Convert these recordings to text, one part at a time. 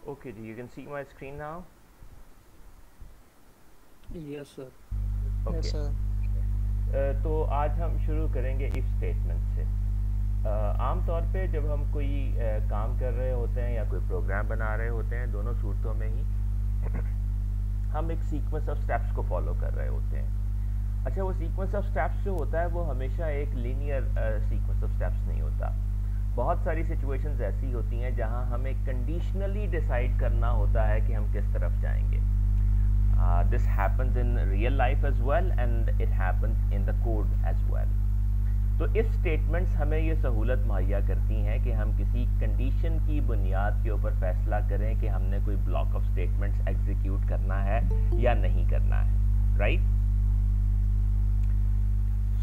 Okay, you can see my screen now. Yes, sir. Okay. Yes, sir. तो आज हम शुरू करेंगे इफ स्टेटमेंट से। आम तौर पे जब हम कोई काम कर रहे होते हैं या कोई प्रोग्राम बना रहे होते हैं, दोनों सूरतों में ही हम एक सीक्वेंस ऑफ स्टेप्स को फॉलो कर रहे होते हैं। अच्छा, वो सीक्वेंस ऑफ स्टेप्स जो होता है वो हमेशा एक लीनियर सीक्वेंस ऑफ स्टेप्स नहीं होता। बहुत सारी सिचुएशंस ऐसी होती हैं जहां हमें कंडीशनली डिसाइड करना होता है कि हम किस तरफ जाएंगे। This happens in real life as well and it happens in the code as well. तो इफ स्टेटमेंट्स हमें ये सहूलत मुहैया करती हैं कि हम किसी कंडीशन की बुनियाद के ऊपर फैसला करें कि हमने कोई ब्लॉक ऑफ स्टेटमेंट्स एग्जीक्यूट करना है या नहीं करना है, राइट?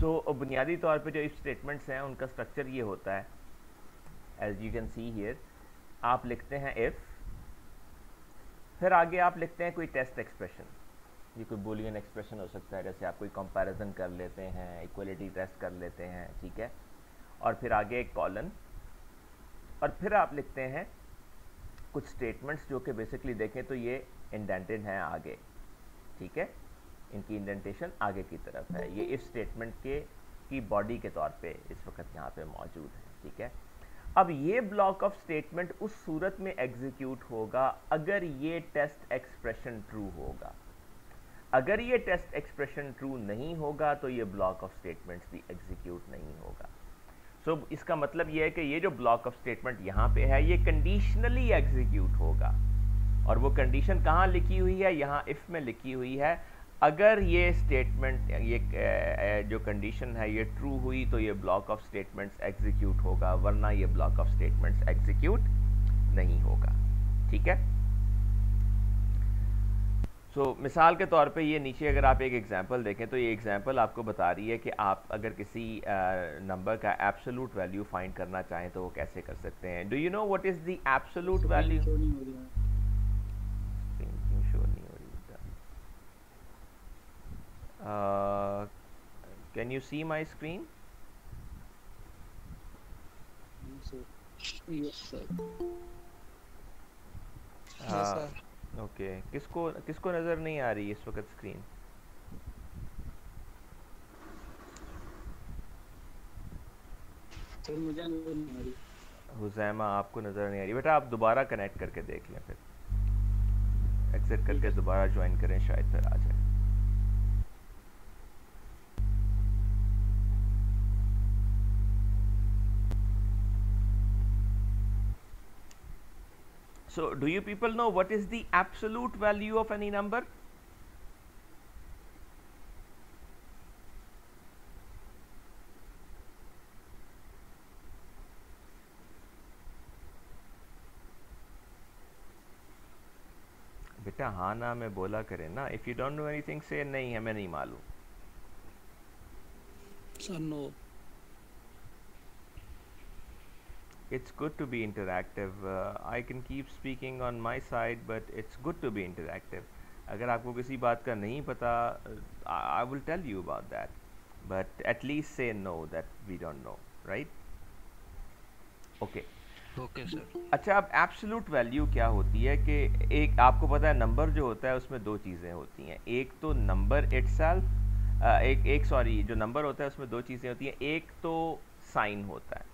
सो बुनियादी तौर पे जो इफ स्टेटमेंट्स हैं उनका स्ट्रक्चर ये होता है, as you can see here. आप लिखते हैं इफ, फिर आगे आप लिखते हैं कोई टेस्ट एक्सप्रेशन। ये कोई बूलियन एक्सप्रेशन हो सकता है, जैसे आप कोई कंपैरिजन कर लेते हैं, इक्वलिटी टेस्ट कर लेते हैं, ठीक है। और फिर आगे एक कॉलन, और फिर आप लिखते हैं कुछ स्टेटमेंट्स जो कि बेसिकली देखें तो ये इंडेंटेड हैं आगे, ठीक है। इनकी इंडेंटेशन आगे की तरफ है। ये इफ स्टेटमेंट की बॉडी के तौर पे इस वक्त यहाँ पे मौजूद है, ठीक है। अब ये ब्लॉक ऑफ स्टेटमेंट उस सूरत में एग्जीक्यूट होगा अगर ये टेस्ट एक्सप्रेशन ट्रू होगा। अगर ये टेस्ट एक्सप्रेशन ट्रू नहीं होगा तो ये ब्लॉक ऑफ स्टेटमेंट्स भी एग्जीक्यूट नहीं होगा। सो इसका मतलब ये है कि ये जो ब्लॉक ऑफ स्टेटमेंट यहाँ पे है ये कंडीशनली एग्जीक्यूट होगा, और वो कंडीशन कहाँ लिखी हुई है? यहाँ इफ में लिखी हुई है। अगर ये स्टेटमेंट, ये जो कंडीशन है ये ट्रू हुई तो ये ब्लॉक ऑफ स्टेटमेंट्स एग्जीक्यूट होगा, वरना ये ब्लॉक ऑफ स्टेटमेंट्स एग्जीक्यूट नहीं होगा, ठीक है। मिसाल के तौर पे ये नीचे अगर आप एक एग्जांपल देखें तो ये एग्जांपल आपको बता रही है कि आप अगर किसी नंबर का एब्सोल्यूट वैल्यू फाइंड करना चाहें तो वो कैसे कर सकते हैं। Do you know what is the absolute value? Show नहीं हो रही है। शो नहीं हो रही बेटा। Can you see my screen? Yes, sir. Yes, sir. Okay, किसको नज़र नहीं आ रही इस वक्त स्क्रीन? सर मुझे नजर नहीं आ रही। हुजैमा, आपको नज़र नहीं आ रही बेटा? आप दोबारा कनेक्ट करके देख लें, फिर एग्जिट करके दोबारा ज्वाइन करें, शायद फिर आ जाए। So, do you people know what is the absolute value of any number? बेटा हाँ ना में बोला करें ना। If you don't know anything say नहीं, हमें नहीं मालूम। Sir no. It's good to be interactive. I can keep speaking on my side, but it's good to be interactive. अगर आपको किसी बात का नहीं पता, I will tell you about that. But at least say no that we don't know, right? Okay. Okay sir. अच्छा, अब absolute value क्या होती है कि एक आपको पता है नंबर जो होता है उसमें दो चीज़ें होती हैं। एक तो नंबर इटसेल्फ, सॉरी, जो नंबर होता है उसमें दो चीज़ें होती हैं। एक तो साइन होता है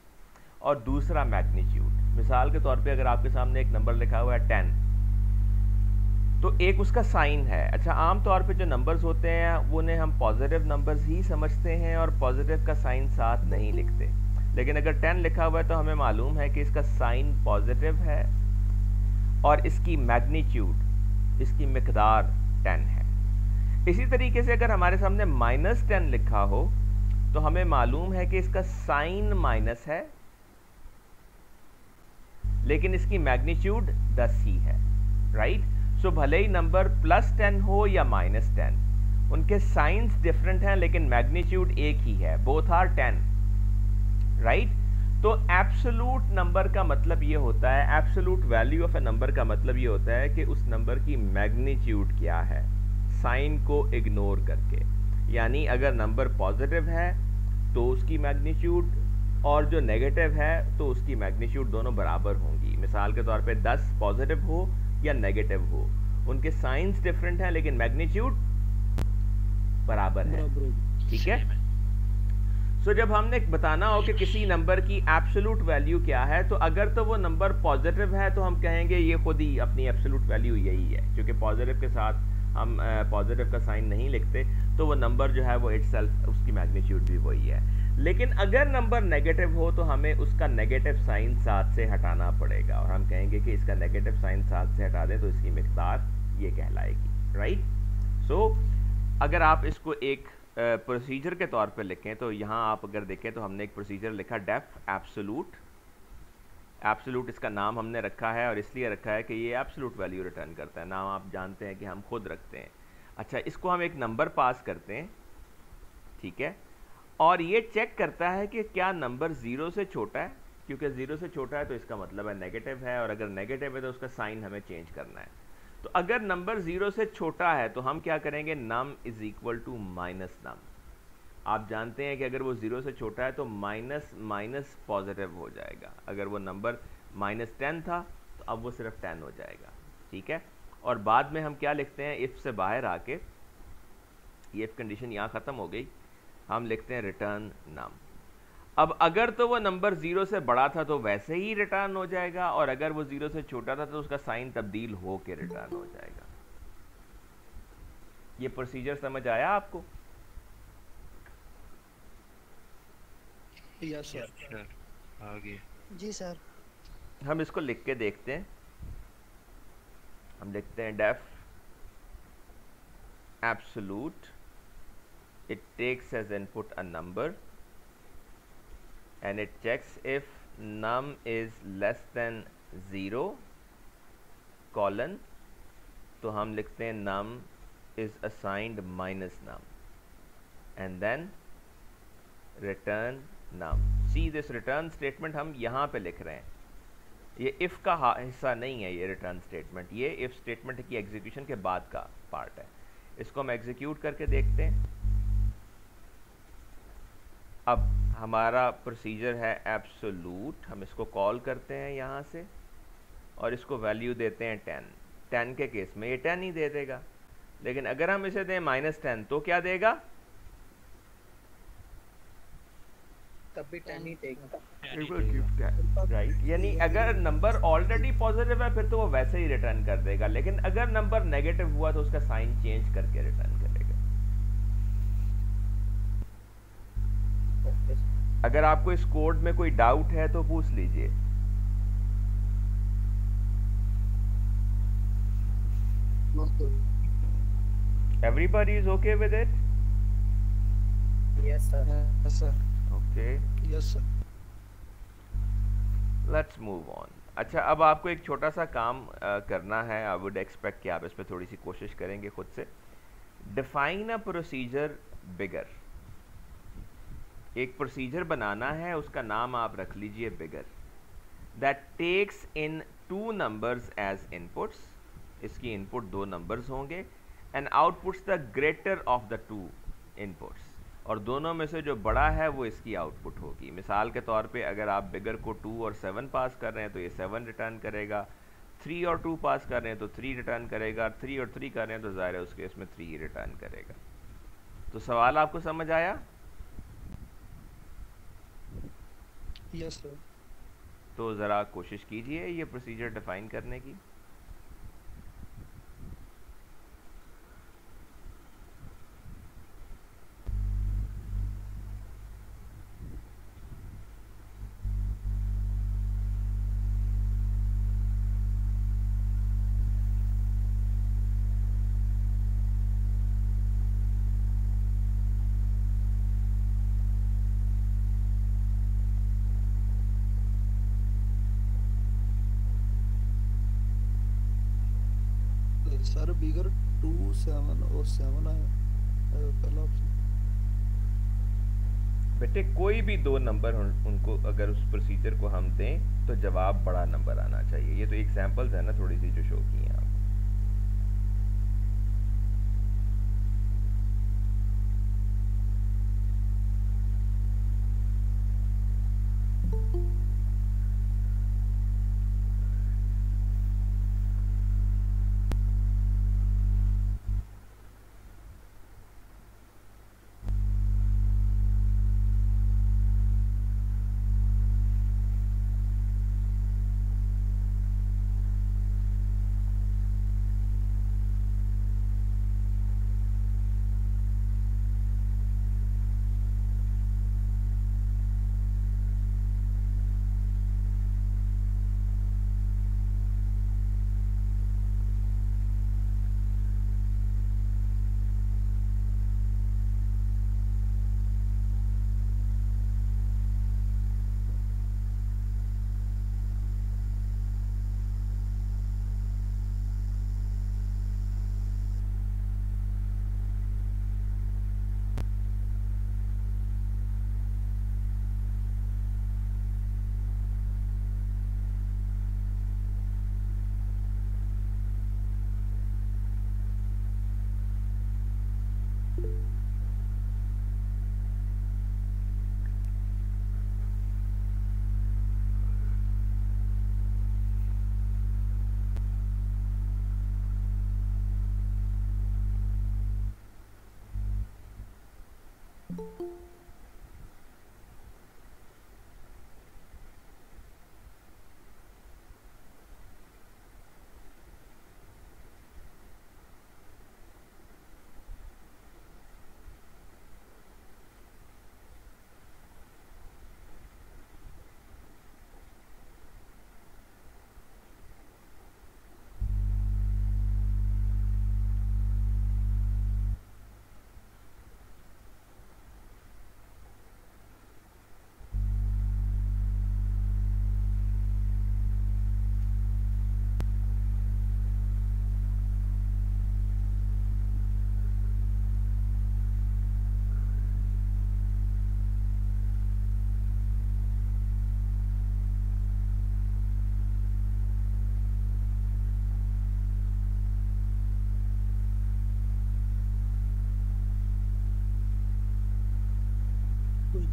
और दूसरा मैग्नीट्यूड। मिसाल के तौर पे अगर आपके सामने एक नंबर लिखा हुआ है 10, तो एक उसका साइन है। अच्छा, आम तौर पे जो नंबर्स होते हैं उन्हें हम पॉजिटिव नंबर्स ही समझते हैं और पॉजिटिव का साइन साथ नहीं लिखते। लेकिन अगर 10 लिखा हुआ है तो हमें मालूम है कि इसका साइन पॉजिटिव है और इसकी मैग्नीट्यूड, इसकी मिकदार 10 है। इसी तरीके से अगर हमारे सामने -10 लिखा हो तो हमें मालूम है कि इसका साइन माइनस है लेकिन इसकी मैग्नीट्यूड 10 ही है, राइट? सो भले ही नंबर +10 हो या -10, उनके साइंस डिफरेंट हैं लेकिन मैग्नीट्यूड एक ही है, बोथ आर 10, राइट? तो एब्सोल्यूट नंबर का मतलब ये होता है, absolute value of A number का मतलब ये होता है कि उस नंबर की मैग्नीट्यूड क्या है, साइन को इग्नोर करके। यानी अगर नंबर पॉजिटिव है तो उसकी मैग्नीट्यूड, और जो नेगेटिव है तो उसकी मैग्नीट्यूड दोनों बराबर होंगी। मिसाल के तौर पे 10 पॉजिटिव हो या नेगेटिव हो, उनके साइंस डिफरेंट हैं लेकिन मैग्नीट्यूड बराबर है। बराबर होगी। ठीक है। सो जब हमने बताना हो कि किसी नंबर की एब्सोल्यूट वैल्यू क्या है, तो अगर तो वो नंबर पॉजिटिव है तो हम कहेंगे ये खुद ही अपनी एब्सोल्यूट वैल्यू यही है, क्योंकि पॉजिटिव के साथ हम पॉजिटिव का साइन नहीं लिखते, तो वो नंबर जो है वो इटसेल्फ उसकी मैग्नीट्यूड भी वही है। लेकिन अगर नंबर नेगेटिव हो तो हमें उसका नेगेटिव साइन साथ से हटाना पड़ेगा, और हम कहेंगे कि इसका नेगेटिव साइन साथ से हटा दें तो इसकी मिकदार ये कहलाएगी। राइट। सो अगर आप इसको एक प्रोसीजर के तौर पे लिखें तो यहाँ आप अगर देखें तो हमने एक प्रोसीजर लिखा डेफ एब्सोल्यूट। एब्सोल्यूट इसका नाम हमने रखा है और इसलिए रखा है कि ये एब्सोल्यूट वैल्यू रिटर्न करता है। नाम आप जानते हैं कि हम खुद रखते हैं। अच्छा, इसको हम एक नंबर पास करते हैं, ठीक है, और ये चेक करता है कि क्या नंबर 0 से छोटा है, क्योंकि 0 से छोटा है तो इसका मतलब है नेगेटिव है, और अगर नेगेटिव है तो उसका साइन हमें चेंज करना है। तो अगर नंबर 0 से छोटा है तो हम क्या करेंगे, num is equal to minus num. आप जानते हैं कि अगर वो 0 से छोटा है तो माइनस माइनस पॉजिटिव हो जाएगा। अगर वो नंबर -10 था तो अब वो सिर्फ 10 हो जाएगा। ठीक है। और बाद में हम क्या लिखते हैं, इफ़ से बाहर आके, ये इफ़ कंडीशन यहाँ ख़त्म हो गई, हम लिखते हैं रिटर्न नम। अब अगर तो वो नंबर 0 से बड़ा था तो वैसे ही रिटर्न हो जाएगा, और अगर वो 0 से छोटा था तो उसका साइन तब्दील हो के रिटर्न हो जाएगा। ये प्रोसीजर समझ आया आपको? Yes sir. आगे जी सर। हम इसको लिख के देखते हैं। हम लिखते हैं def absolute, it takes as input a number and it checks if num is less than 0 colon, तो हम लिखते हैं num is assigned minus num and then return num। see this return statement हम यहाँ पे लिख रहे हैं, ये if का हिस्सा नहीं है, ये रिटर्न स्टेटमेंट, ये if स्टेटमेंट की एग्जीक्यूशन के बाद का पार्ट है। इसको हम एग्जीक्यूट करके देखते हैं। अब हमारा प्रोसीजर है एब्सोल्यूट, हम इसको कॉल करते हैं यहाँ से और इसको वैल्यू देते हैं 10। 10 के केस में ये 10 ही दे देगा, लेकिन अगर हम इसे दें -10 तो क्या देगा, तब भी 10 ही देगा। राइट। यानी अगर नंबर ऑलरेडी पॉजिटिव है फिर तो वो वैसे ही रिटर्न कर देगा, लेकिन अगर नंबर नेगेटिव हुआ तो उसका साइन चेंज करके रिटर्न करेगा। अगर आपको इस कोड में कोई डाउट है तो पूछ लीजिए। Everybody is okay with it? Yes sir. Yes sir. Okay. Yes sir. Let's move on. अच्छा, अब आपको एक छोटा सा काम करना है। I would expect कि आप इस पर थोड़ी सी कोशिश करेंगे खुद से। Define a procedure bigger. एक प्रोसीजर बनाना है, उसका नाम आप रख लीजिए bigger, that takes in 2 numbers as inputs. इसकी इनपुट 2 नंबर्स होंगे and outputs the greater of the 2 inputs, और दोनों में से जो बड़ा है वो इसकी आउटपुट होगी। मिसाल के तौर पे अगर आप बिगर को 2 और 7 पास कर रहे हैं तो ये 7 रिटर्न करेगा, 3 और 2 पास कर रहे हैं तो 3 रिटर्न करेगा, 3 और 3 कर रहे हैं तो ज़ाहिर है उसके इसमें 3 रिटर्न करेगा। तो सवाल आपको समझ आया? Yes sir. तो ज़रा कोशिश कीजिए ये प्रोसीजर डिफाइन करने की। सर बिगर 2 7 और 7 आया पहला ऑप्शन। बेटे कोई भी 2 नंबर उनको अगर उस प्रोसीजर को हम दें तो जवाब बड़ा नंबर आना चाहिए। ये तो एग्जांपल्स है ना थोड़ी सी जो शो की हैं आप।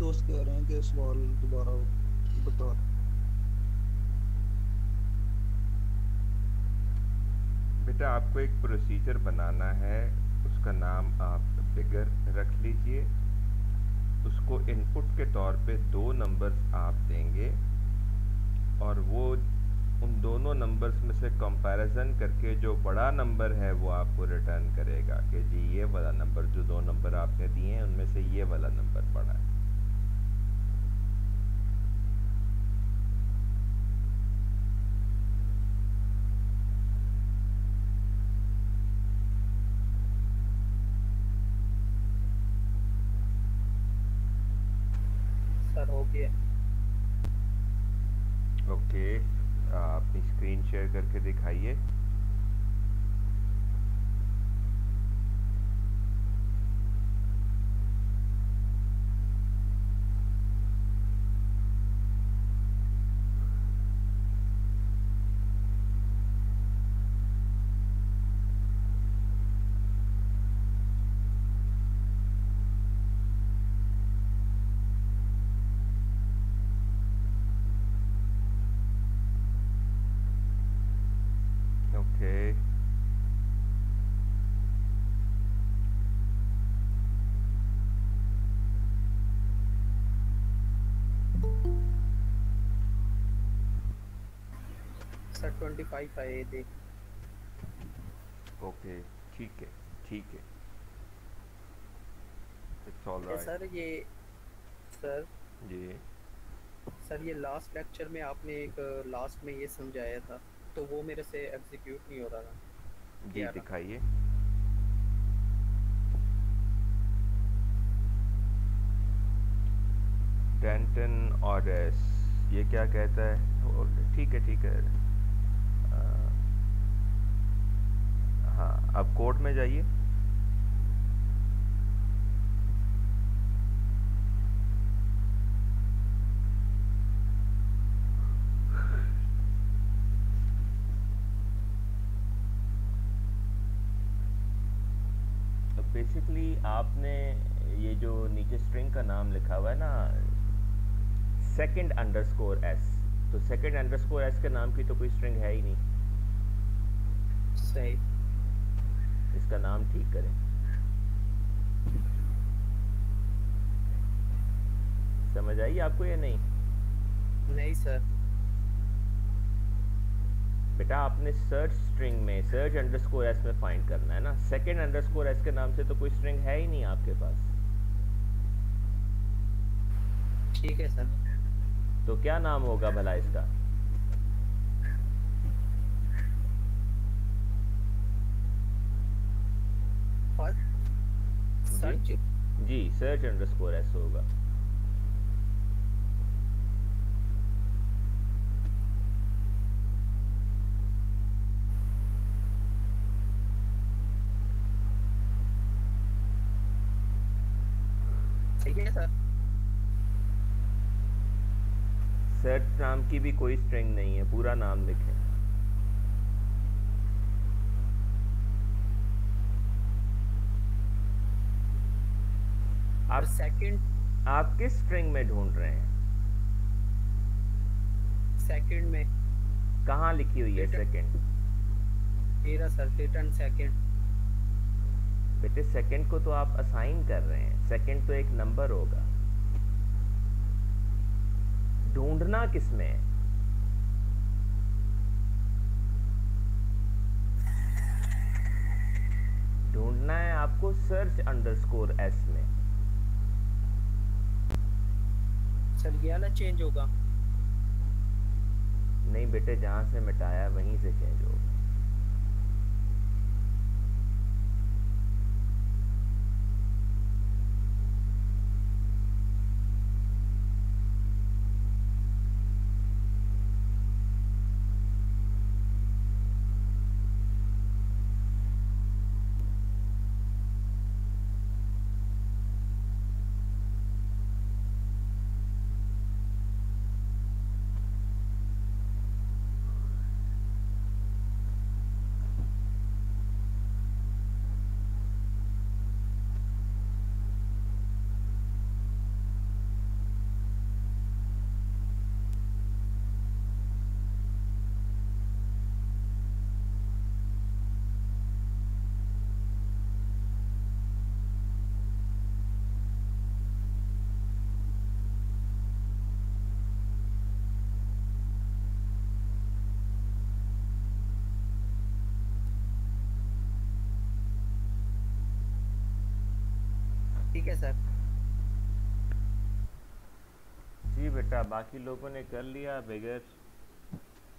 दोस्त कह रहे हैं कि सवाल दोबारा बता। बेटा आपको एक प्रोसीजर बनाना है, उसका नाम आप बिगर रख लीजिए। उसको इनपुट के तौर पे 2 नंबर्स आप देंगे और वो उन दोनों नंबर्स में से कंपैरिजन करके जो बड़ा नंबर है वो आपको रिटर्न करेगा कि जी ये वाला नंबर, जो 2 नंबर आपने दिए हैं उनमें से ये वाला नंबर बड़ा है। सर हो गया। ओके, अपनी स्क्रीन शेयर करके दिखाइए। ओके, सर 25 आए थे। ओके, ठीक है, ठीक है, it's all A, right. Sir ये सर जी सर ये लास्ट लेक्चर में आपने एक लास्ट में ये समझाया था, तो वो मेरे से एग्जीक्यूट नहीं हो रहा था। जी 11। दिखाइए। डेंटन और एस, ये क्या कहता है? ठीक है, ठीक है। अ, हाँ, अब कोड में जाइए। बेसिकली आपने ये जो नीचे स्ट्रिंग का नाम लिखा हुआ है ना, सेकंड अंडरस्कोर एस, तो सेकंड अंडरस्कोर एस के नाम की तो कोई स्ट्रिंग है ही नहीं। सही। इसका नाम ठीक करें। समझ आई आपको या नहीं? नहीं सर। बेटा आपने सर्च स्ट्रिंग में सर्च अंडरस्कोर एस में फाइंड करना है ना, सेकंड अंडरस्कोर एस के नाम से तो कोई स्ट्रिंग है ही नहीं आपके पास। ठीक है सर। तो क्या नाम होगा भला इसका? सर्च। जी सर्च अंडरस्कोर एस होगा। ठीक है सर। सर्च नाम की भी कोई स्ट्रिंग नहीं है, पूरा नाम लिखें। और सेकंड आप किस स्ट्रिंग में ढूंढ रहे हैं? सेकंड में कहाँ लिखी हुई है सेकंड? मेरा सर रिटर्न सेकंड। बेटे सेकंड को तो आप असाइन कर रहे हैं, सेकंड तो एक नंबर होगा। ढूंढना किसमें है? ढूंढना है आपको सर्च अंडरस्कोर एस में। सर ये वाला चेंज होगा? नहीं बेटे, जहां से मिटाया वहीं से चेंज होगा। ठीक है सर। जी बेटा, बाकी लोगों ने कर लिया bigger.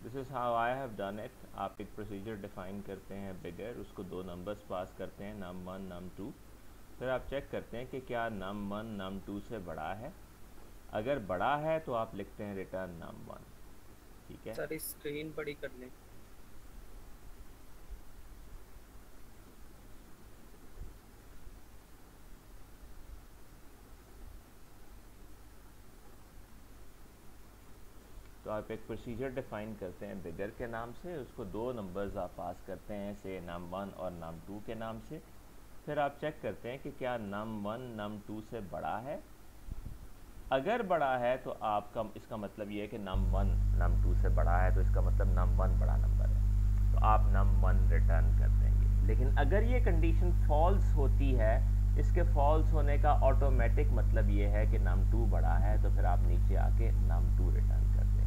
This is how I have done it. आप एक प्रोसीजर डिफाइन करते हैं बिगर, उसको दो नंबर्स पास करते हैं num1 num2, फिर आप चेक करते हैं कि क्या num1 num2 से बड़ा है। अगर बड़ा है तो आप लिखते हैं रिटर्न num1। ठीक है सर इस स्क्रीन बड़ी कर लें। तो आप एक प्रोसीजर डिफाइन करते हैं बिगर के नाम से, उसको दो नंबर्स आप पास करते हैं से num1 और num2 के नाम से। फिर आप चेक करते हैं कि क्या num1 num2 से बड़ा है। अगर बड़ा है तो आपका इसका मतलब ये है कि num1 num2 से बड़ा है, तो इसका मतलब num1 बड़ा नंबर है, तो आप num1 रिटर्न कर देंगे। लेकिन अगर ये कंडीशन फॉल्स होती है, इसके फॉल्स होने का ऑटोमेटिक मतलब ये है कि num2 बड़ा है, तो फिर आप नीचे आके num2 रिटर्न कर देंगे।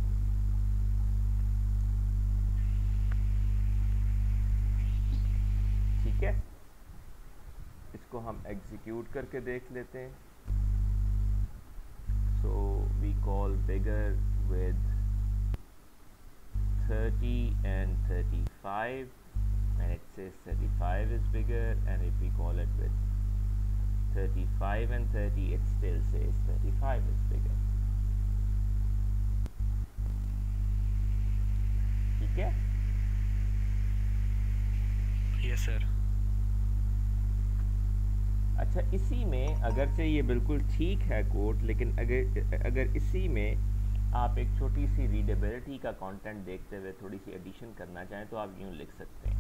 ठीक है, इसको हम एग्जीक्यूट करके देख लेते हैं। So we call bigger with 30 and 35, and it says 35 is bigger, and if we call it with 35 and 30, it still says 35 is bigger. ठीक है? Yes sir. अच्छा, इसी में अगरचे ये बिल्कुल ठीक है कोड, लेकिन अगर इसी में आप एक छोटी सी रीडेबिलिटी का कंटेंट देखते हुए थोड़ी सी एडिशन करना चाहें तो आप यूँ लिख सकते हैं।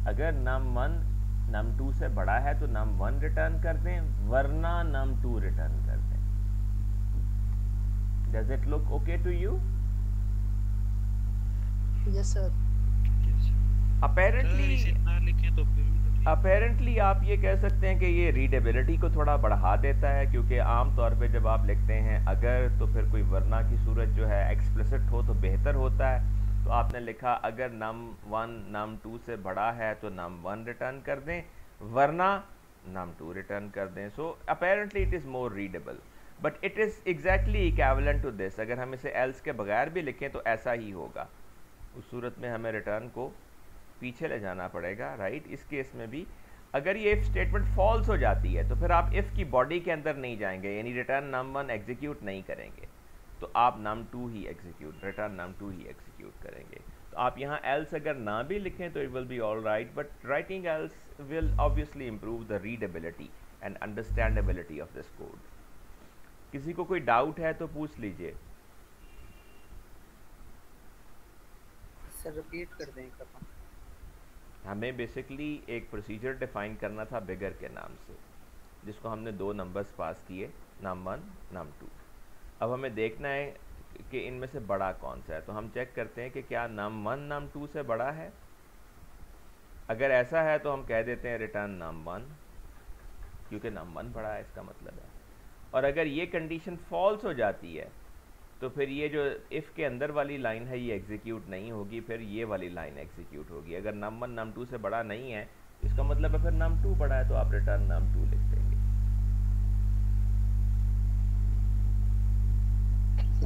अगर num1 num2 से बड़ा है तो num1 रिटर्न कर दें, वरना num2 रिटर्न कर दें। Does it look okay to you? Yes sir. Apparently आप ये कह सकते हैं कि ये रीडेबिलिटी को थोड़ा बढ़ा देता है, क्योंकि आम तौर पे जब आप लिखते हैं अगर, तो फिर कोई वरना की सूरत जो है एक्सप्लिसिट हो तो बेहतर होता है। तो आपने लिखा अगर num1 num2 से बड़ा है तो num1 रिटर्न कर दें, वरना num2 रिटर्न कर दें। So apparently it is more readable, but it is exactly equivalent to this. अगर हम इसे एल्स के बगैर भी लिखें तो ऐसा ही होगा। उस सूरत में हमें रिटर्न को पीछे ले जाना पड़ेगा, राइट। इस केस में भी अगर ये इफ़ स्टेटमेंट फॉल्स हो जाती है तो फिर आप इफ़ की बॉडी के अंदर नहीं जाएंगे, यानी रिटर्न num1 एग्जीक्यूट नहीं करेंगे, तो आप num2 ही एग्जीक्यूट, रिटर्न num2 ही एग्जीक्यूट करेंगे। तो आप यहाँ एल्स अगर ना भी लिखें तो it will be all right, but writing else will obviously improve the readability and understandability of this code. किसी को कोई डाउट है तो पूछ लीजिए। सर रिपीट कर दें एक दफ़ा। हमें बेसिकली एक प्रोसीजर डिफाइन करना था बिगर के नाम से, जिसको हमने दो नंबर्स पास किए, num1 num2। अब हमें देखना है कि इनमें से बड़ा कौन सा है, तो हम चेक करते हैं कि क्या num1 num2 से बड़ा है। अगर ऐसा है तो हम कह देते हैं रिटर्न num1, क्योंकि num1 बड़ा है इसका मतलब है। और अगर ये कंडीशन फॉल्स हो जाती है तो फिर ये जो इफ़ के अंदर वाली लाइन है ये एग्जीक्यूट नहीं होगी, फिर ये वाली लाइन एग्जीक्यूट होगी। अगर num1 num2 से बड़ा नहीं है इसका मतलब है फिर num2 बड़ा है, तो आप रिटर्न num2 लिख देंगे।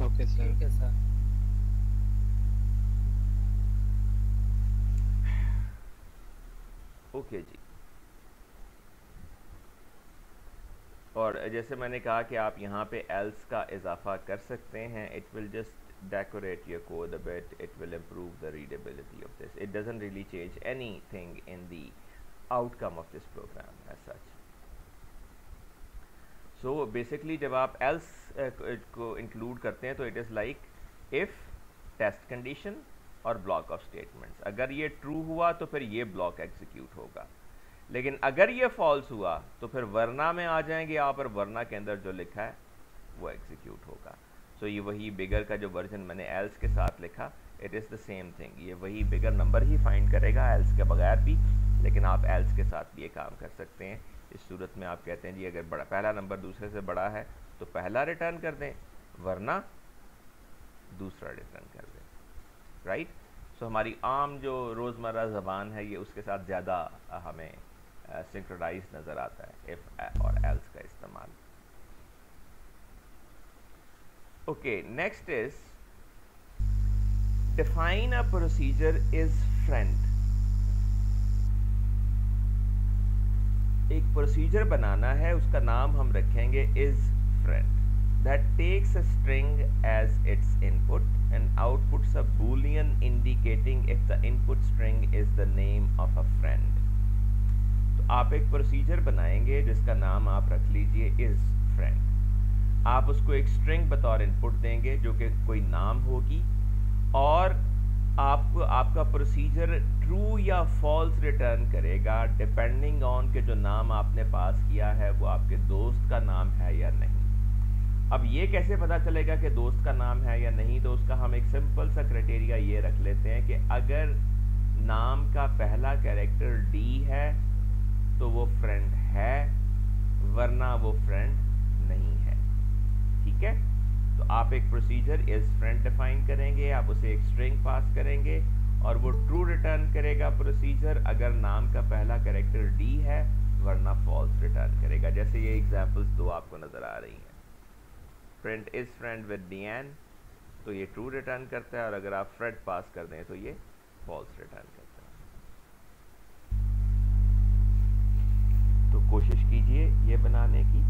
Okay sir. ठीक है सर। ओके जी। और जैसे मैंने कहा कि आप यहाँ पे एल्स का इजाफा कर सकते हैं, it will just decorate your code a bit, it will improve the readability of this, it doesn't really change anything in the outcome of this program as such. So basically जब आप else को include करते हैं तो it is like if, test condition और block of statements. अगर ये true हुआ तो फिर ये ब्लॉक एग्जीक्यूट होगा, लेकिन अगर ये फॉल्स हुआ तो फिर वरना में आ जाएंगे आप, और वरना के अंदर जो लिखा है वो एग्जीक्यूट होगा। सो ये वही बिगर का जो वर्जन मैंने एल्स के साथ लिखा, it is the same thing. ये वही बिगर नंबर ही फाइंड करेगा एल्स के बगैर भी, लेकिन आप एल्स के साथ भी ये काम कर सकते हैं। इस सूरत में आप कहते हैं जी अगर बड़ा पहला नंबर दूसरे से बड़ा है तो पहला रिटर्न कर दें, वरना दूसरा रिटर्न कर दें, राइट। सो हमारी आम जो रोज़मर्रा ज़बान है ये उसके साथ ज़्यादा हमें सिंक्रोनाइज नज़र आता है इफ़ और एल्स का इस्तेमाल। Okay, next is define a procedure is friend. एक प्रोसीजर बनाना है, उसका नाम हम रखेंगे is friend, that takes a string as its input and outputs a boolean indicating if the input string is the name of a friend। तो आप एक प्रोसीजर बनाएंगे जिसका नाम आप रख लीजिए इज फ्रेंड। आप उसको एक स्ट्रिंग बतौर इनपुट देंगे जो कि कोई नाम होगी, और आपको आपका प्रोसीजर ट्रू या फॉल्स रिटर्न करेगा डिपेंडिंग ऑन के जो नाम आपने पास किया है वो आपके दोस्त का नाम है या नहीं। अब ये कैसे पता चलेगा कि दोस्त का नाम है या नहीं? तो उसका हम एक सिंपल सा क्राइटेरिया ये रख लेते हैं कि अगर नाम का पहला कैरेक्टर डी है तो वो फ्रेंड है, वरना वो फ्रेंड नहीं है। ठीक है, तो आप एक प्रोसीजर इज फ्रेंड डिफाइन करेंगे, आप उसे एक स्ट्रिंग पास करेंगे और वो ट्रू रिटर्न करेगा प्रोसीजर अगर नाम का पहला कैरेक्टर डी है, वरना फॉल्स रिटर्न करेगा। जैसे ये एग्जांपल्स दो आपको नज़र आ रही हैं, फ्रेंड इज फ्रेंड विद डियान, तो ये ट्रू रिटर्न करता है, और अगर आप फ्रेंड पास कर दें तो ये फॉल्स रिटर्न करता है। तो कोशिश कीजिए ये बनाने की।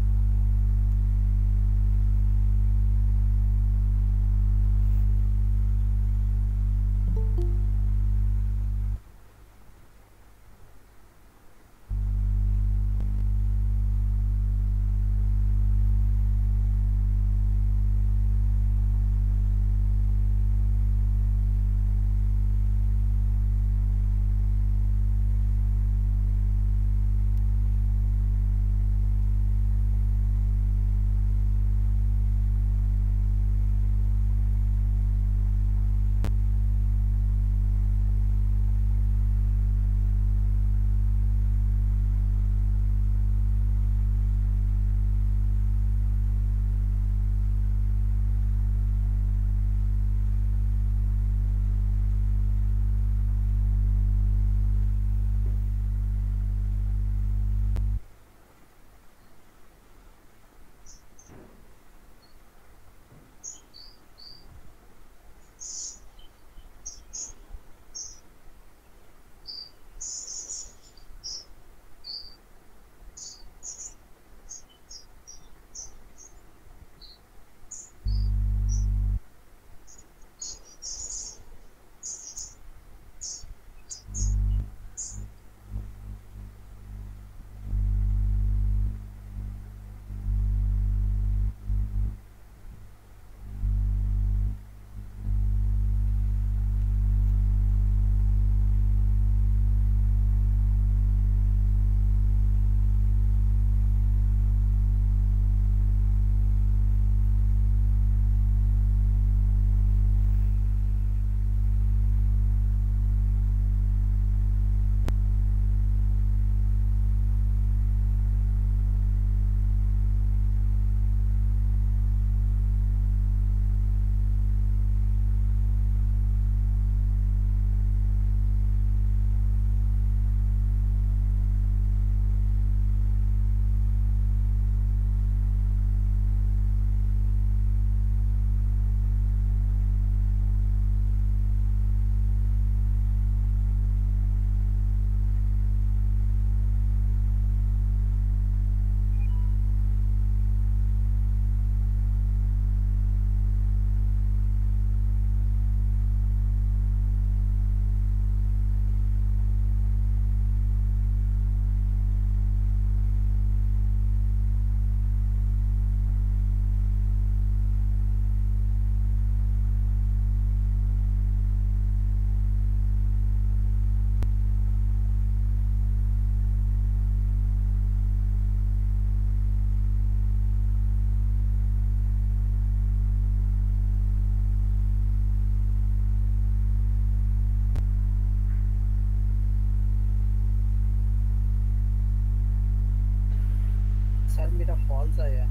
मेरा फॉल्स आया।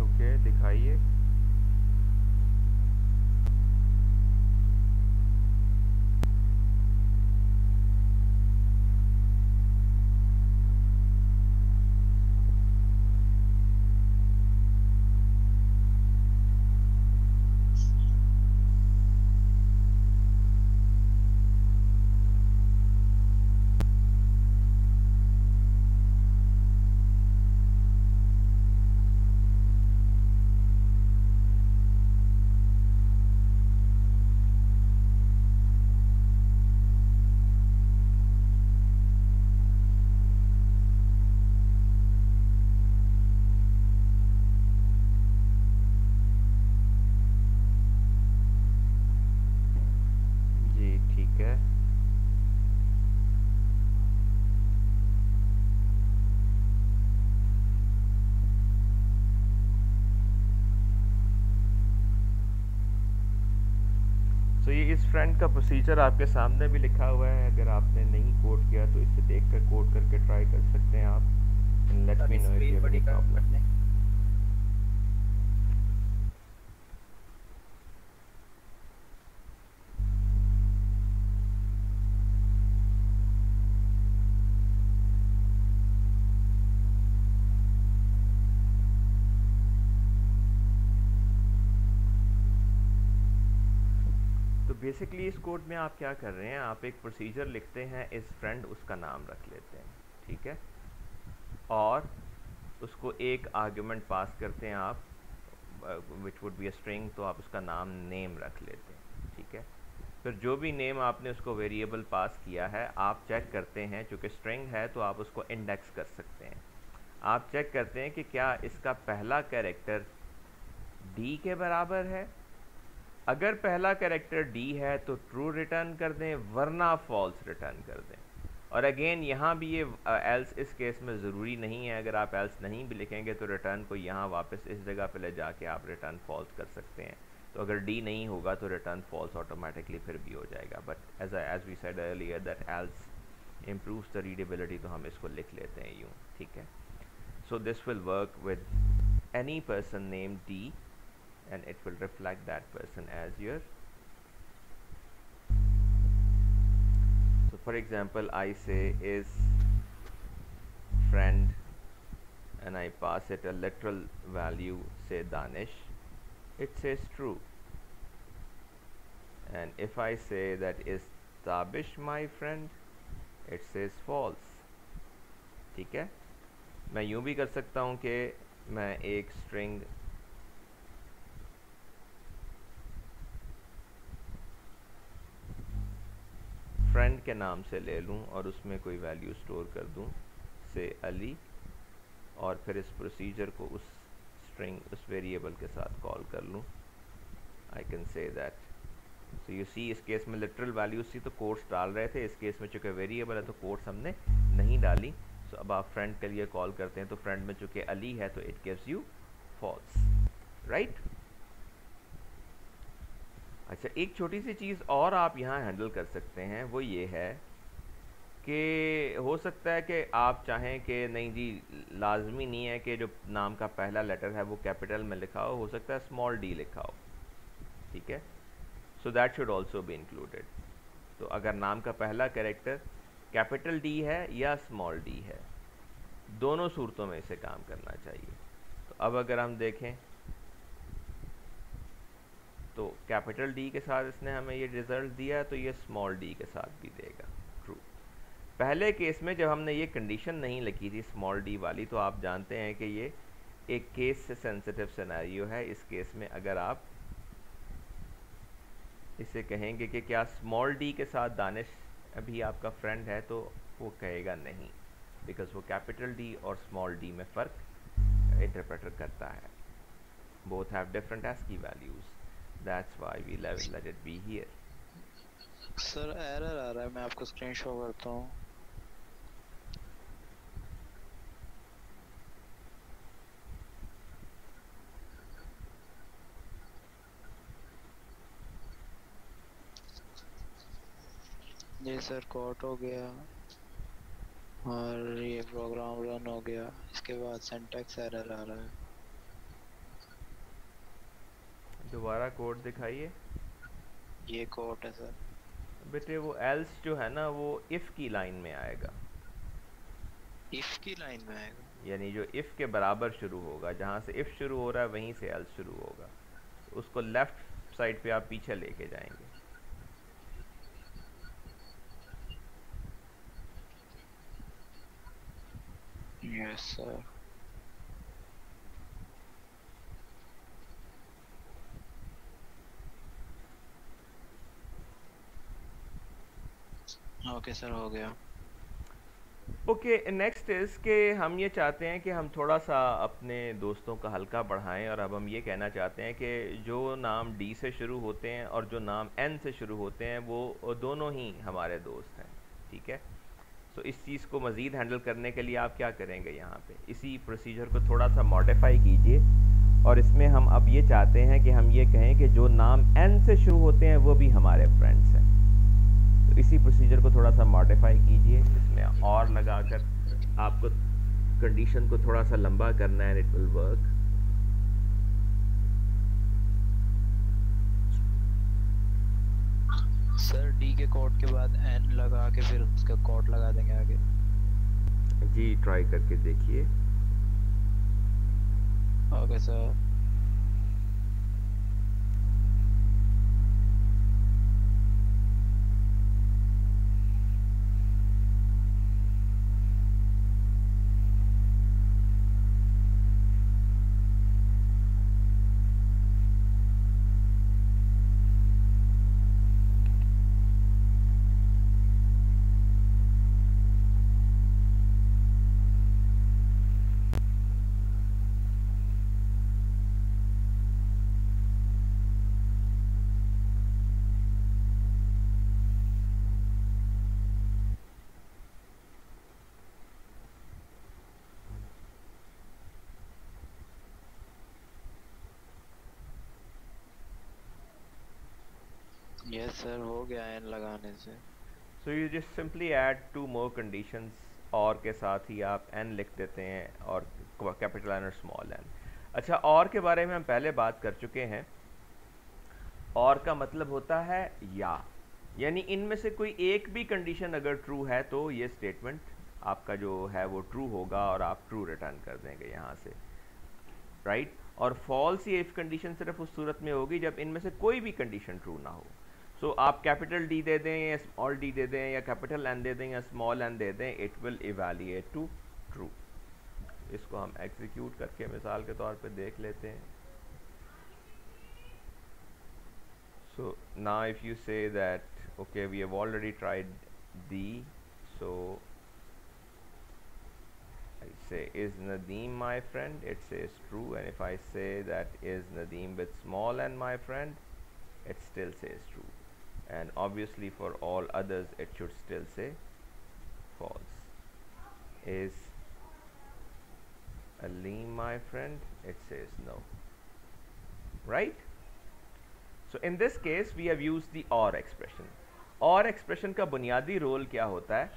ओके, दिखाइए। इस फ्रेंड का प्रोसीजर आपके सामने भी लिखा हुआ है, अगर आपने नहीं कोड किया तो इसे देख कर कोड करके ट्राई कर सकते हैं आप। And let me know if you have any problem. Basically इस कोड में आप क्या कर रहे हैं, आप एक प्रोसीजर लिखते हैं, इस फ्रेंड उसका नाम रख लेते हैं, ठीक है, और उसको एक आर्गुमेंट पास करते हैं आप, which would be a string, तो आप उसका नाम नेम रख लेते हैं, ठीक है। फिर जो भी नेम आपने उसको वेरिएबल पास किया है, आप चेक करते हैं, चूँकि स्ट्रिंग है तो आप उसको इंडेक्स कर सकते हैं। आप चेक करते हैं कि क्या इसका पहला कैरेक्टर डी के बराबर है। अगर पहला कैरेक्टर डी है तो ट्रू रिटर्न कर दें, वरना फॉल्स रिटर्न कर दें। और अगेन यहाँ भी ये एल्स इस केस में ज़रूरी नहीं है, अगर आप एल्स नहीं भी लिखेंगे तो रिटर्न को यहाँ वापस इस जगह पे ले जाके आप रिटर्न फॉल्स कर सकते हैं। तो अगर डी नहीं होगा तो रिटर्न फॉल्स ऑटोमेटिकली फिर भी हो जाएगा। But as we said earlier that else improves the readability, तो हम इसको लिख लेते हैं यूँ, ठीक है। So this will work with any person name D and it will reflect that person as your, so for example I say is friend and I pass it a literal value, say Danish, it says true. And if I say that is Tabish my friend, it says false, ठीक है। मैं यूँ भी कर सकता हूँ कि मैं एक string फ्रेंड के नाम से ले लूँ और उसमें कोई वैल्यू स्टोर कर दूँ, से अली, और फिर इस प्रोसीजर को उस स्ट्रिंग, उस वेरिएबल के साथ कॉल कर लूँ। I can say that, so you see इस केस में लिटरल वैल्यूज थी तो कोट्स डाल रहे थे, इस केस में चूँकि वेरिएबल है तो कोट्स हमने नहीं डाली। सो अब आप फ्रेंड के लिए कॉल करते हैं तो फ्रेंड में चूँकि अली है तो it gives you false, right. अच्छा, एक छोटी सी चीज़ और आप यहाँ हैंडल कर सकते हैं, वो ये है कि हो सकता है कि आप चाहें कि नहीं जी, लाजमी नहीं है कि जो नाम का पहला लेटर है वो कैपिटल में लिखा हो सकता है स्मॉल डी लिखा हो, ठीक है। So that should also be included. तो अगर नाम का पहला कैरेक्टर कैपिटल डी है या स्मॉल डी है, दोनों सूरतों में इसे काम करना चाहिए। तो अब अगर हम देखें तो कैपिटल डी के साथ इसने हमें ये रिज़ल्ट दिया, तो ये स्मॉल डी के साथ भी देगा ट्रू। पहले केस में जब हमने ये कंडीशन नहीं लिखी थी स्मॉल डी वाली, तो आप जानते हैं कि ये एक केस से सेंसिटिव सिनेरियो है। इस केस में अगर आप इसे कहेंगे कि क्या स्मॉल डी के साथ दानिश अभी आपका फ्रेंड है, तो वो कहेगा नहीं, बिकॉज वो कैपिटल डी और स्मॉल डी में फ़र्क इंटरप्रेटर करता है। Both have different ASCII values, that's why we let it be here. Sir error आ रहा है, मैं आपको स्क्रीन शो करता हूँ। जी सर, कोड हो गया और ये प्रोग्राम रन हो गया। इसके बाद सिंटैक्स एरर आ रहा है। दोबारा कोड दिखाइए। ये कोड है सर। बेटे वो एल्स जो है ना वो इफ़ की लाइन में आएगा। इफ़ की लाइन में आएगा, यानी जो इफ़ के बराबर शुरू होगा, जहाँ से इफ़ शुरू हो रहा है वहीं से एल्स शुरू होगा। उसको लेफ़्ट साइड पे आप पीछे लेके जाएंगे। Yes sir. ओके सर, हो गया। ओके, नेक्स्ट इज़ कि हम ये चाहते हैं कि हम थोड़ा सा अपने दोस्तों का हल्का बढ़ाएं, और अब हम ये कहना चाहते हैं कि जो नाम डी से शुरू होते हैं और जो नाम एन से शुरू होते हैं वो दोनों ही हमारे दोस्त हैं, ठीक है। तो इस चीज़ को मज़ीद हैंडल करने के लिए आप क्या करेंगे, यहाँ पे इसी प्रोसीजर को थोड़ा सा मॉडिफाई कीजिए और इसमें हम अब ये चाहते हैं कि हम ये कहें कि जो नाम n से शुरू होते हैं वो भी हमारे फ्रेंड्स हैं। तो इसी प्रोसीजर को थोड़ा सा मॉडिफाई कीजिए, इसमें और लगाकर आपको कंडीशन को थोड़ा सा लंबा करना है, it will work. Sir D के कोड के बाद एन लगा के फिर उसका कोड लगा देंगे आगे। जी ट्राई करके देखिए। Okay sir. यस सर, हो गया एन लगाने से। So you just simply add 2 more conditions, और के साथ ही आप n लिख देते हैं और कैपिटल n और स्मॉल n। अच्छा, और के बारे में हम पहले बात कर चुके हैं। और का मतलब होता है यानी इनमें से कोई एक भी कंडीशन अगर ट्रू है तो ये स्टेटमेंट आपका जो है वो ट्रू होगा और आप ट्रू रिटर्न कर देंगे यहाँ से, राइट। और फॉल्स या इफ कंडीशन सिर्फ उस सूरत में होगी जब इनमें से कोई भी कंडीशन ट्रू ना हो। सो आप कैपिटल डी दे दें या स्मॉल डी दे दें या कैपिटल एन दे दें या स्मॉल एन दे दें, it will evaluate to true. इसको हम एग्जीक्यूट करके मिसाल के तौर पे देख लेते हैं। So now if you say that okay, we have already tried D, so I say is Nadeem my friend, it says true, and if I say that is Nadeem with small n my friend, it still says true, and obviously for all others it should still say false. Is Aleem my friend, it says no, right? So in this case we have used the OR expression. OR expression का बुनियादी role क्या होता है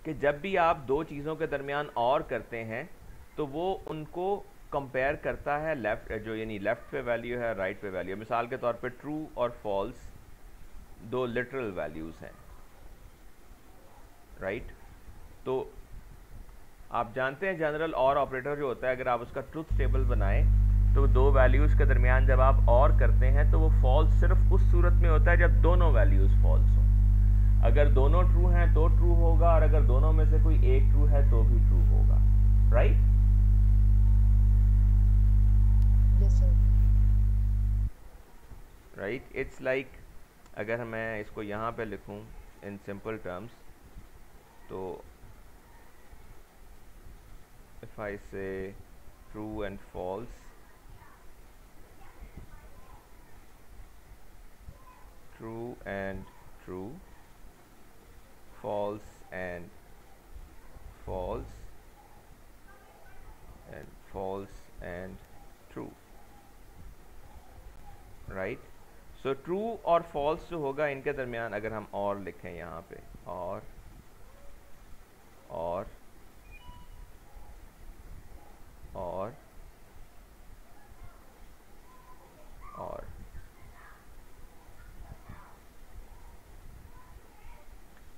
कि जब भी आप दो चीज़ों के दरमियान OR करते हैं तो वो उनको कंपेयर करता है लेफ्ट, जो यानी लेफ्ट पे वैल्यू है राइट पे वैल्यू। मिसाल के तौर पे ट्रू और फॉल्स दो लिटरल वैल्यूज़ हैं, राइट। तो आप जानते हैं जनरल OR ऑपरेटर जो होता है, अगर आप उसका ट्रूथ टेबल बनाएं तो दो वैल्यूज़ के दरमियान जब आप OR करते हैं तो वो फॉल्स सिर्फ उस सूरत में होता है जब दोनों वैल्यूज़ फॉल्स हों। अगर दोनों ट्रू हैं तो ट्रू होगा, और अगर दोनों में से कोई एक ट्रू है तो भी ट्रू होगा, right. Yes sir. Right, it's like अगर मैं इसको यहाँ पे लिखूँ इन सिंपल टर्म्स, तो if I say true and false, true and true, false and false, and false and true, right। so true और false जो होगा इनके दरमियान अगर हम और लिखें यहाँ पे और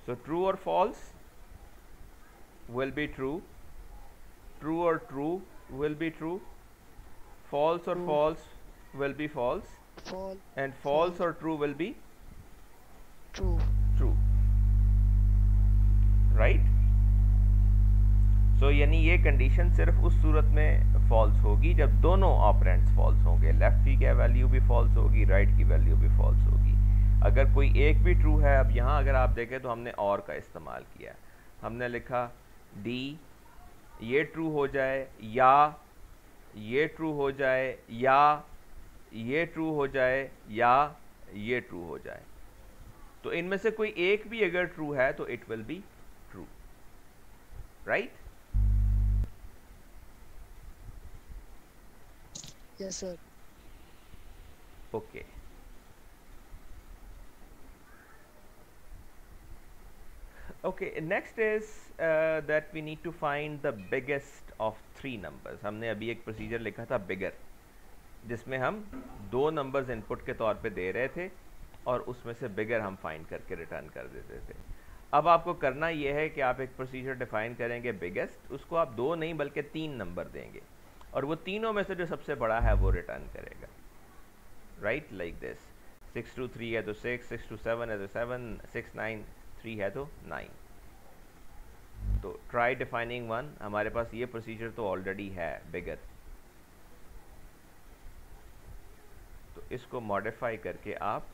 so true or false will be true, true or true will be true, false or True. false will be false, Fall. and false or true will be True. true, right। so यानी ये condition सिर्फ उस सूरत में false होगी जब दोनों operands false होंगे, left की वैल्यू भी फॉल्स होगी, राइट की वैल्यू भी फॉल्स होगी। अगर कोई एक भी ट्रू है, अब यहाँ अगर आप देखें तो हमने और का इस्तेमाल किया, हमने लिखा डी, ये ट्रू हो जाए या ये ट्रू हो जाए या ये ट्रू हो जाए या ये ट्रू हो जाए। तो इनमें से कोई एक भी अगर ट्रू है तो it will be true, right. Yes, sir. Okay okay next is that we need to find the biggest of three numbers. हमने अभी एक प्रोसीजर लिखा था बिगर, जिसमें हम दो नंबर्स इनपुट के तौर पे दे रहे थे और उसमें से बिगर हम फाइंड करके रिटर्न कर देते थे। अब आपको करना यह है कि आप एक प्रोसीजर डिफाइन करेंगे बिगेस्ट, उसको आप दो नहीं बल्कि तीन नंबर देंगे और वो तीनों में से जो सबसे बड़ा है वो रिटर्न करेगा। राइट, लाइक दिस 6 to 3 है तो 6, 6 to 7 है तो 7, 6, 9, 3 है तो 9। तो ट्राई डिफाइनिंग वन, हमारे पास ये प्रोसीजर तो ऑलरेडी है बिगर, तो इसको मॉडिफाई करके आप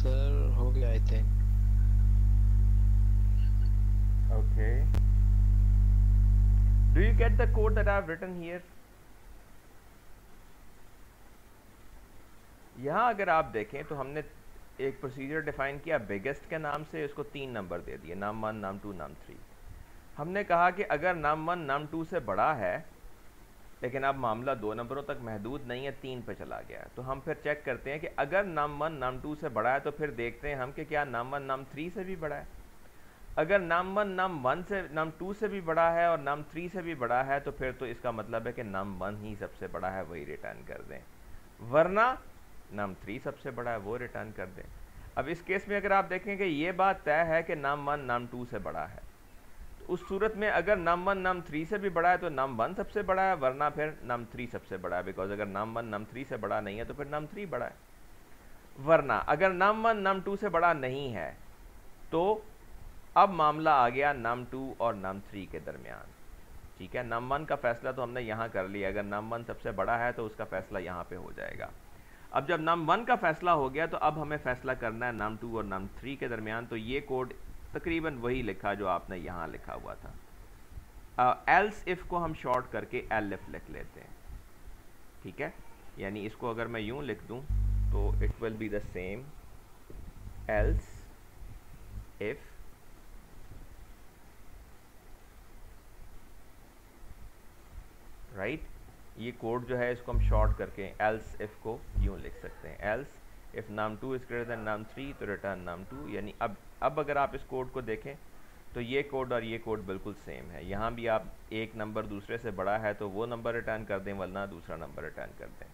सर हो गया I think. okay, do you get the code that I have written here? यहाँ अगर आप देखें तो हमने एक प्रोसीजर डिफाइन किया बिगेस्ट के नाम से, उसको तीन नंबर दे दिए, नाम 1, नाम 2, नाम 3। हमने कहा कि अगर नाम 1 नाम 2 से बड़ा है लेकिन अब मामला दो नंबरों तक महदूद नहीं है, 3 पे चला गया, तो हम फिर चेक करते हैं कि अगर नाम 1 नाम 2 से बड़ा है तो फिर देखते हैं हम कि क्या नाम 1 नाम 3 से भी बड़ा है। अगर नाम 1 नाम 2 से भी बड़ा है और नाम 3 से भी बड़ा है तो फिर तो इसका मतलब है कि नाम 1 ही सबसे बड़ा है, वही रिटर्न कर दें, वरना नाम 3 सबसे बड़ा है वो रिटर्न कर दें। अब इस केस में अगर आप देखें कि ये बात तय है कि नाम 1 नाम 2 से बड़ा है, तो उस सूरत में अगर नाम 1 नाम 3 से भी बड़ा है तो नाम 1 सबसे बड़ा है, वरना फिर नाम 3 सबसे बड़ा है, बिकॉज अगर नाम 1 नाम 3 से बड़ा नहीं है तो फिर नाम 3 बड़ा है। वरना अगर नाम 1 नाम 2 से बड़ा नहीं है तो अब मामला आ गया नाम 2 और नाम 3 के दरमियान। ठीक है, नाम 1 का फैसला तो हमने यहाँ कर लिया, अगर नाम 1 सबसे बड़ा है तो उसका फैसला यहाँ पे हो जाएगा। अब जब num1 का फैसला हो गया तो अब हमें फैसला करना है num2 और num3 के दरमियान। तो ये कोड तकरीबन वही लिखा जो आपने यहाँ लिखा हुआ था। एल्स इफ़ को हम शॉर्ट करके एलिफ लिख लेते हैं, ठीक है। यानी इसको अगर मैं यूँ लिख दूँ तो it will be the same else if right. ये कोड जो है इसको हम शॉर्ट करके एल्स इफ़ को यूँ लिख सकते हैं, else if num2 is greater than num3 तो रिटर्न num2। यानी अब अगर आप इस कोड को देखें तो ये कोड और ये कोड बिल्कुल सेम है। यहाँ भी आप एक नंबर दूसरे से बड़ा है तो वो नंबर रिटर्न कर दें, वरना दूसरा नंबर रिटर्न कर दें।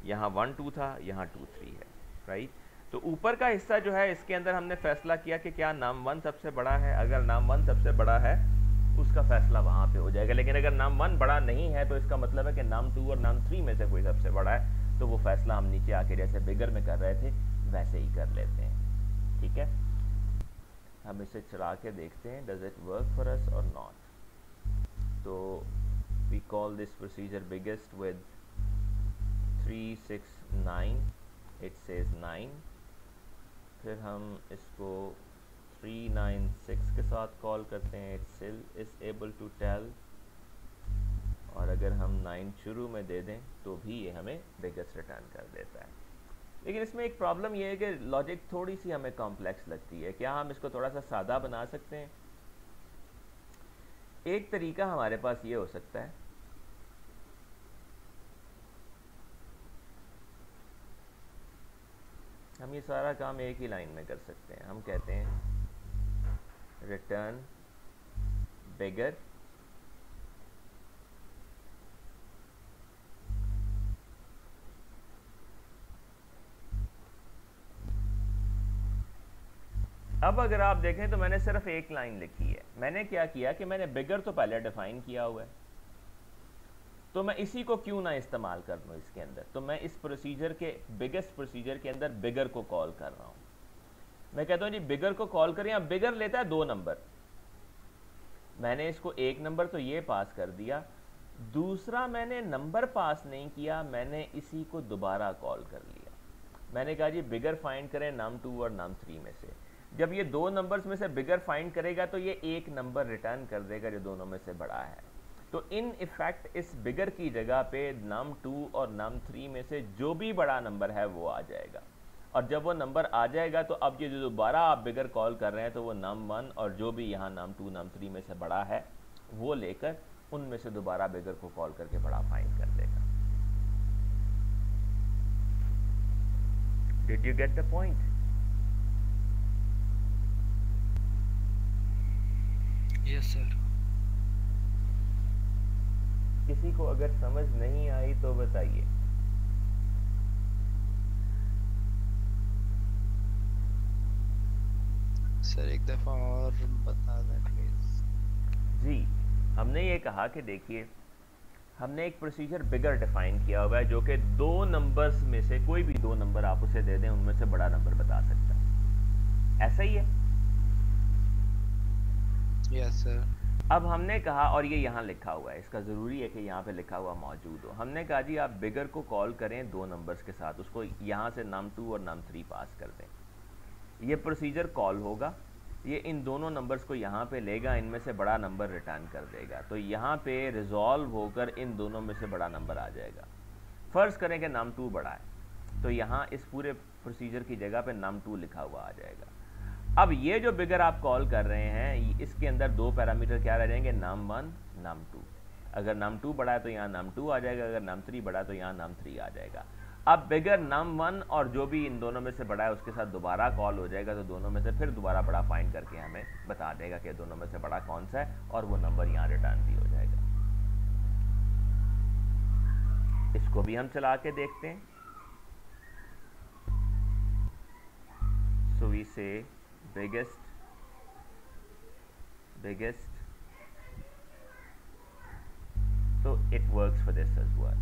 यहाँ 1 2 था, यहाँ 2 3 है, राइट। तो ऊपर का हिस्सा जो है इसके अंदर हमने फैसला किया कि क्या num1 सबसे बड़ा है। अगर num1 सबसे बड़ा है उसका फैसला वहाँ पे हो जाएगा, लेकिन अगर num1 बड़ा नहीं है तो इसका मतलब है कि num2 और num3 में से कोई सबसे बड़ा है, तो वो फैसला हम नीचे आके जैसे बिगर में कर रहे थे वैसे ही कर लेते हैं, ठीक है। हम इसे चला के देखते हैं, does it work for us और नॉट। तो we call this procedure biggest with 3 6 9, it says 9। फिर हम इसको 3 9 6 के साथ कॉल करते हैं, it still is able to tell. और अगर हम 9 शुरू में दे दें तो भी ये हमें बिगेस्ट रिटर्न कर देता है। लेकिन इसमें एक प्रॉब्लम ये है कि लॉजिक थोड़ी सी हमें कॉम्प्लेक्स लगती है। क्या हम इसको थोड़ा सा सादा बना सकते हैं? एक तरीका हमारे पास ये हो सकता है, हम ये सारा काम एक ही लाइन में कर सकते हैं। हम कहते हैं रिटर्न बिगर अब अगर आप देखें तो मैंने सिर्फ एक लाइन लिखी है। मैंने क्या किया कि मैंने बिगर तो पहले डिफाइन किया हुआ है, तो मैं इसी को क्यों ना इस्तेमाल कर लूँ इसके अंदर। तो मैं इस प्रोसीजर के बिगेस्ट प्रोसीजर के अंदर बिगर को कॉल कर रहा हूँ। मैं कहता हूँ जी बिगर को कॉल करें। अब बिगर लेता है 2 नंबर, मैंने इसको एक नंबर तो ये पास कर दिया, दूसरा मैंने नंबर पास नहीं किया, मैंने इसी को दोबारा कॉल कर लिया। मैंने कहा जी बिगर फाइंड करें num2 और num3 में से। जब ये 2 नंबर्स में से बिगर फाइंड करेगा तो ये एक नंबर रिटर्न कर देगा जो दोनों में से बड़ा है। तो इन इफेक्ट इस बिगर की जगह पे num2 और num3 में से जो भी बड़ा नंबर है वो आ जाएगा। और जब वो नंबर आ जाएगा तो अब ये जो दोबारा आप बिगर कॉल कर रहे हैं तो वो num1 और जो भी यहाँ num2 num3 में से बड़ा है वो लेकर उनमें से दोबारा बिगर को कॉल करके बड़ा फाइंड कर देगा। Did you get the point? Yes sir. किसी को अगर समझ नहीं आई तो बताइए। सर एक दफ़ा और बता दें प्लीज़। जी, हमने ये कहा कि देखिए हमने एक प्रोसीजर बिगर डिफाइन किया हुआ है जो कि 2 नंबर्स में से कोई भी 2 नंबर आप उसे दे दें उनमें से बड़ा नंबर बता सकता है, ऐसा ही है। Yes sir. अब हमने कहा, और ये यहाँ लिखा हुआ है, इसका ज़रूरी है कि यहाँ पे लिखा हुआ मौजूद हो। हमने कहा जी आप बिगर को कॉल करें 2 नंबर्स के साथ, उसको यहाँ से num2 और num3 पास कर दें। ये प्रोसीजर कॉल होगा, ये इन दोनों नंबर्स को यहाँ पे लेगा, इनमें से बड़ा नंबर रिटर्न कर देगा। तो यहाँ पे रिजॉल्व होकर इन दोनों में से बड़ा नंबर आ जाएगा। फ़र्ज़ करें कि num2 बड़ा है तो यहाँ इस पूरे प्रोसीजर की जगह पे num2 लिखा हुआ आ जाएगा। अब ये जो बिगर आप कॉल कर रहे हैं इसके अंदर 2 पैरामीटर क्या रह जाएंगे, num1 num2। अगर num2 बड़ा है तो यहाँ num2 आ जाएगा, अगर num3 बड़ा है तो यहाँ num3 आ जाएगा। अब बिगर num1 और जो भी इन दोनों में से बड़ा है उसके साथ दोबारा कॉल हो जाएगा, तो दोनों में से फिर दोबारा बड़ा फाइंड करके हमें बता देगा कि दोनों में से बड़ा कौन सा है, और वो नंबर यहाँ रिटर्न भी हो जाएगा। इसको भी हम चला के देखते हैं। सो वी से biggest so it works for this as well।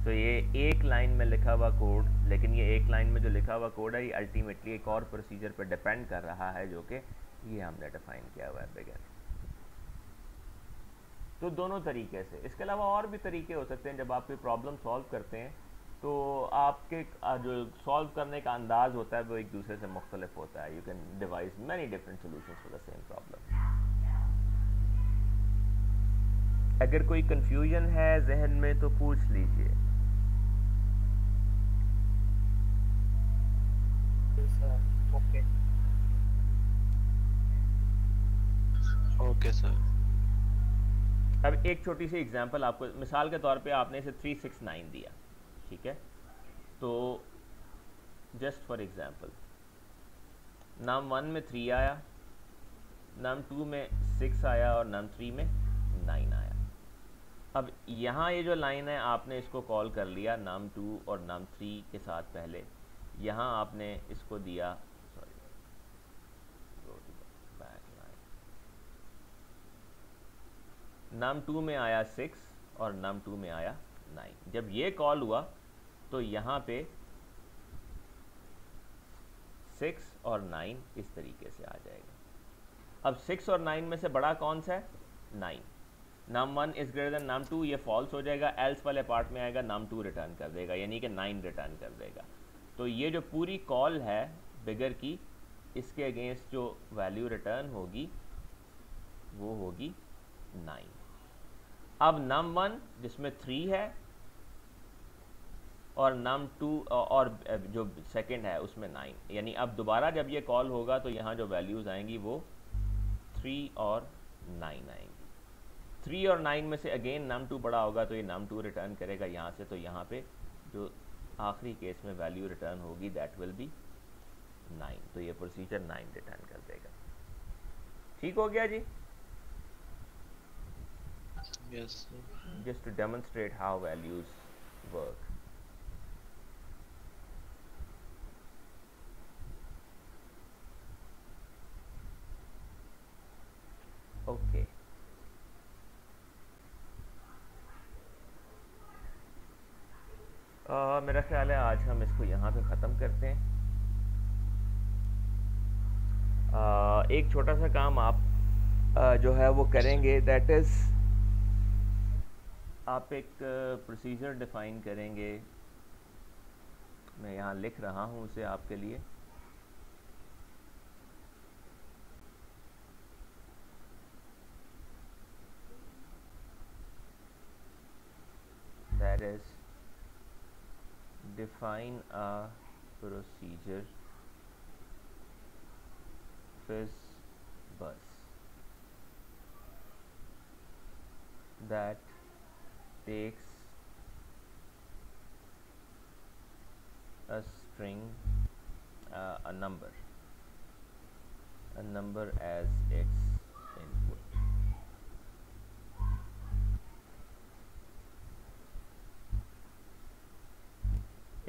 तो ये एक लाइन में लिखा हुआ कोड, लेकिन ये एक लाइन में जो लिखा हुआ कोड है ये अल्टीमेटली एक और प्रोसीजर पर डिपेंड कर रहा है जो कि ये हमने डिफाइन किया हुआ है बिगर। तो दोनों तरीके से, इसके अलावा और भी तरीके हो सकते हैं। जब आप कोई प्रॉब्लम सॉल्व करते हैं तो आपके जो सॉल्व करने का अंदाज होता है वो एक दूसरे से मुख्तलिफ होता है. You can device many different solutions for the same problem. अगर कोई कंफ्यूजन है जहन में तो पूछ लीजिए. Okay okay sir. अब एक छोटी सी एग्जांपल आपको, मिसाल के तौर पे आपने इसे 369 दिया, ठीक है. तो जस्ट फॉर एग्जांपल नम 1 में 3 आया, नम 2 में 6 आया और नम 3 में 9 आया. अब यहाँ ये जो लाइन है आपने इसको कॉल कर लिया नम 2 और नम 3 के साथ. पहले यहाँ आपने इसको दिया, सॉरी बैक लाइन, नम 2 में आया 6 और नम 2 में आया 9. जब ये कॉल हुआ तो यहाँ पे 6 और 9 इस तरीके से आ जाएगा. अब 6 और 9 में से बड़ा कौन सा है? 9. नम 1 इज ग्रेटर देन नम 2, ये फॉल्स हो जाएगा. एल्स वाले पार्ट में आएगा, नम 2 रिटर्न कर देगा, यानी कि 9 रिटर्न कर देगा. तो ये जो पूरी कॉल है बिगर की, इसके अगेंस्ट जो वैल्यू रिटर्न होगी वो होगी 9. अब नम 1 जिसमें 3 है और नम 2 और जो सेकंड है उसमें 9, यानी अब दोबारा जब ये कॉल होगा तो यहाँ जो वैल्यूज़ आएंगी वो 3 और 9 आएंगी. 3 और 9 में से अगेन नम 2 बड़ा होगा तो ये नम 2 रिटर्न करेगा यहाँ से. तो यहाँ पे जो आखिरी केस में वैल्यू रिटर्न होगी दैट विल बी 9. तो ये प्रोसीजर 9 रिटर्न कर देगा. ठीक हो गया जी. Yes sir. Just to demonstrate how values work. Okay. मेरा ख्याल है आज हम इसको यहाँ पे ख़त्म करते हैं. एक छोटा सा काम आप जो है वो करेंगे, दैट इज़ आप एक प्रोसीजर डिफ़ाइन करेंगे. मैं यहाँ लिख रहा हूँ उसे आपके लिए. That is define a procedure fizz buzz that takes a string, a number as its input.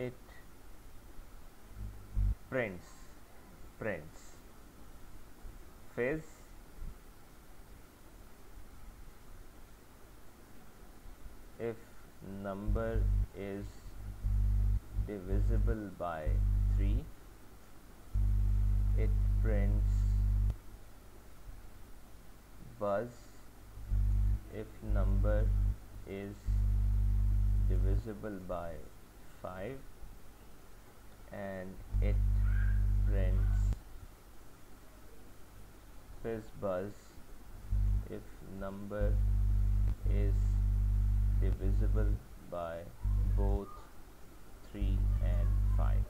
It prints fizz if number is divisible by 3. It prints buzz if number is divisible by 5, and it prints fizz buzz if number is divisible by both 3 and 5.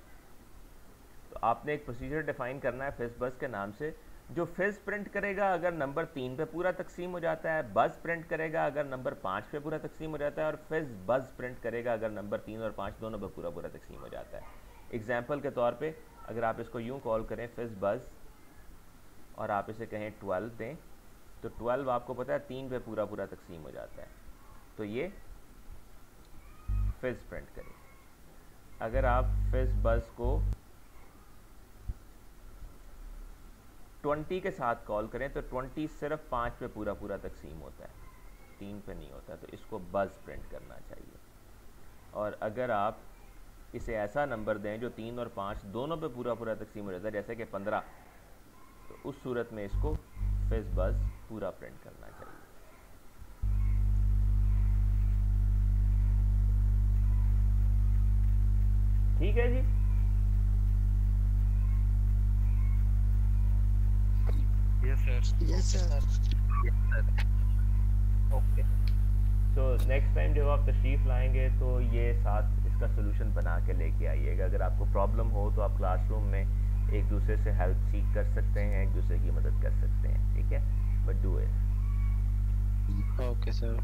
तो आपने एक procedure define करना है fizz buzz के नाम से, जो fizz print करेगा अगर नंबर 3 पे पूरा तकसीम हो जाता है, बज़ प्रिंट करेगा अगर नंबर 5 पे पूरा तकसीम हो जाता है, और फिज़ बज़ प्रिंट करेगा अगर नंबर 3 और 5 दोनों पे पूरा पूरा तकसीम हो जाता है. एग्जाम्पल के तौर पे अगर आप इसको यूँ कॉल करें फिज़ बज़ और आप इसे कहें 12 दें, तो 12 आपको पता है 3 पे पूरा पूरा तकसीम हो जाता है, तो ये फिज़ प्रिंट करें. अगर आप फिज़ बज़ को 20 के साथ कॉल करें तो 20 सिर्फ 5 पे पूरा पूरा तकसीम होता है, 3 पे नहीं होता, तो इसको बज़ प्रिंट करना चाहिए. और अगर आप इसे ऐसा नंबर दें जो 3 और 5 दोनों पे पूरा पूरा तकसीम हो जाता है, जैसे कि 15, तो उस सूरत में इसको फिज़ बज़ पूरा प्रिंट करना चाहिए. ठीक है जी। Yes sir. Yes sir. Okay तो नेक्स्ट टाइम जब आप तशरीफ़ लाएंगे तो ये साथ इसका सोल्यूशन बना के लेके आइएगा। अगर आपको प्रॉब्लम हो तो आप क्लासरूम में एक दूसरे से हेल्प सीख कर सकते हैं, एक दूसरे की मदद कर सकते हैं, ठीक है, but do it. Okay sir.